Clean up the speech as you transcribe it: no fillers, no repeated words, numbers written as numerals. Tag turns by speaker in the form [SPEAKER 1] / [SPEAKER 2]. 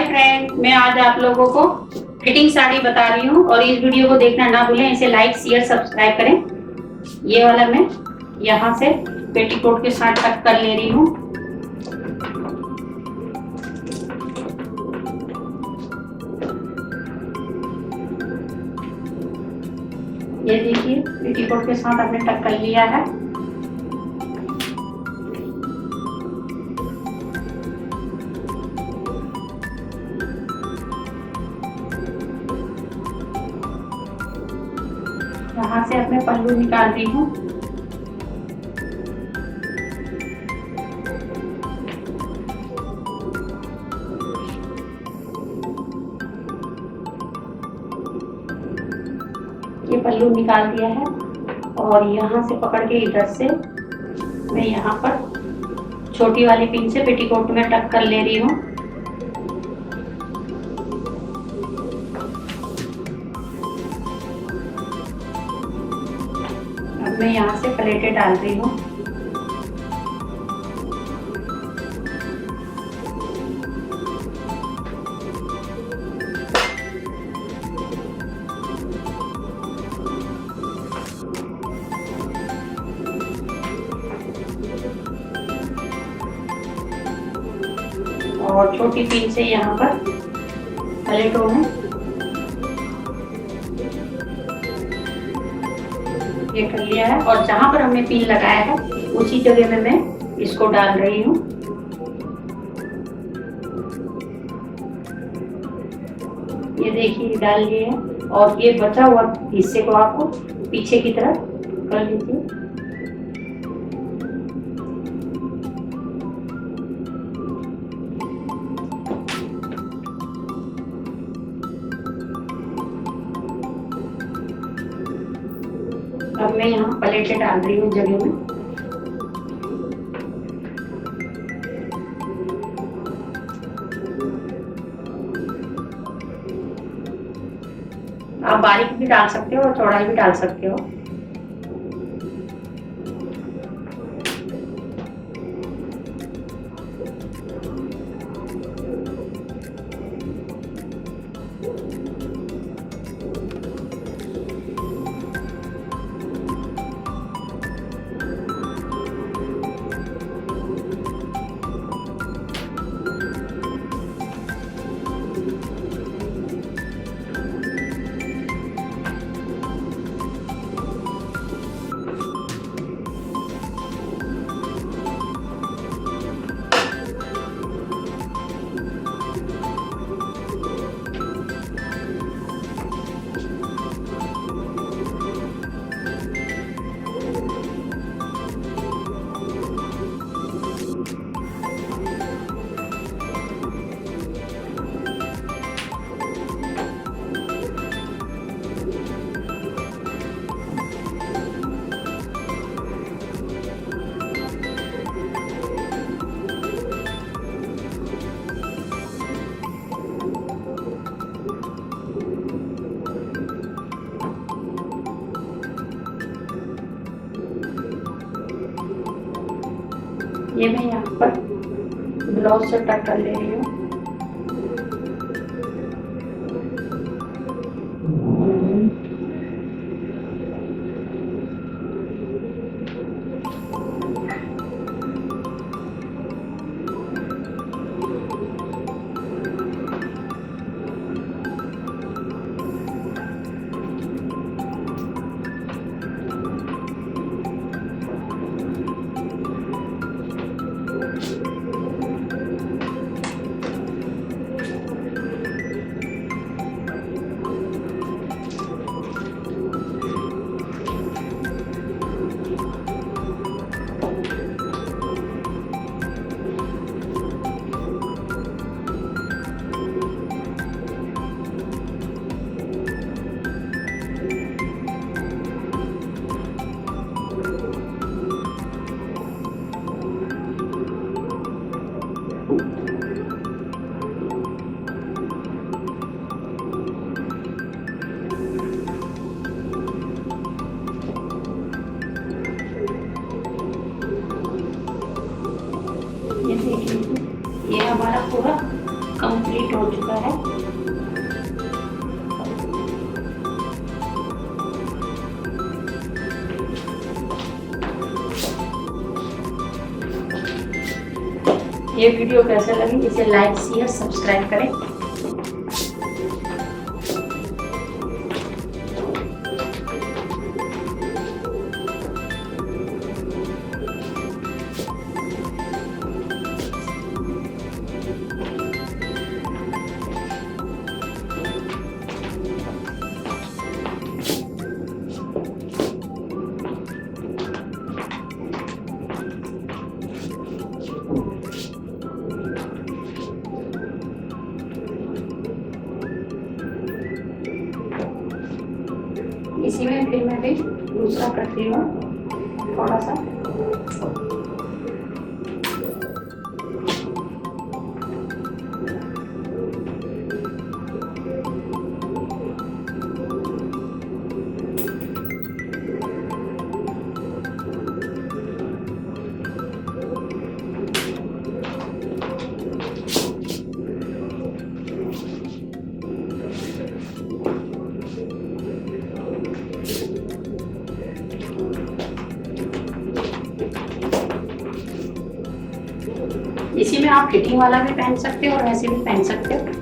[SPEAKER 1] Friend, मैं आज आप लोगों को फिटिंग साड़ी बता रही हूँ और इस वीडियो को देखना ना भूलें। इसे लाइक शेयर सब्सक्राइब करें। ये वाला मैं यहाँ से पेटीकोट के साथ कट कर ले रही हूँ। ये देखिए पेटीकोट के साथ हमने कट कर लिया है। यहाँ से अपने पल्लू निकाल रही हूँ। ये पल्लू निकाल दिया है और यहाँ से पकड़ के इधर से मैं यहाँ पर छोटी वाली पिन से पेटीकोट में टक कर ले रही हूँ। अब मैं यहाँ से प्लेटें डाल रही हूँ। और छोटी पिन से यहाँ पर प्लेटों में ये कर लिया है और जहां पर हमने पिन लगाया है उसी जगह में मैं इसको डाल रही हूँ। ये देखिए डाल लिए है और ये बचा हुआ हिस्से को आपको पीछे की तरफ कर लीजिए। अब मैं यहाँ प्लेटें डाल रही हूँ जगह में। आप बारीक भी डाल सकते हो और चौड़ाई भी डाल सकते हो। ये मैं यहाँ पर ब्लाउज से कट कर ले रही हूँ। कंप्लीट हो चुका है। ये वीडियो कैसे लगी इसे लाइक शेयर सब्सक्राइब करें। इसी में फिर मैं भी दूसरा करती हूँ थोड़ा सा। इसी में आप फिटिंग वाला भी पहन सकते हो और ऐसे भी पहन सकते हो।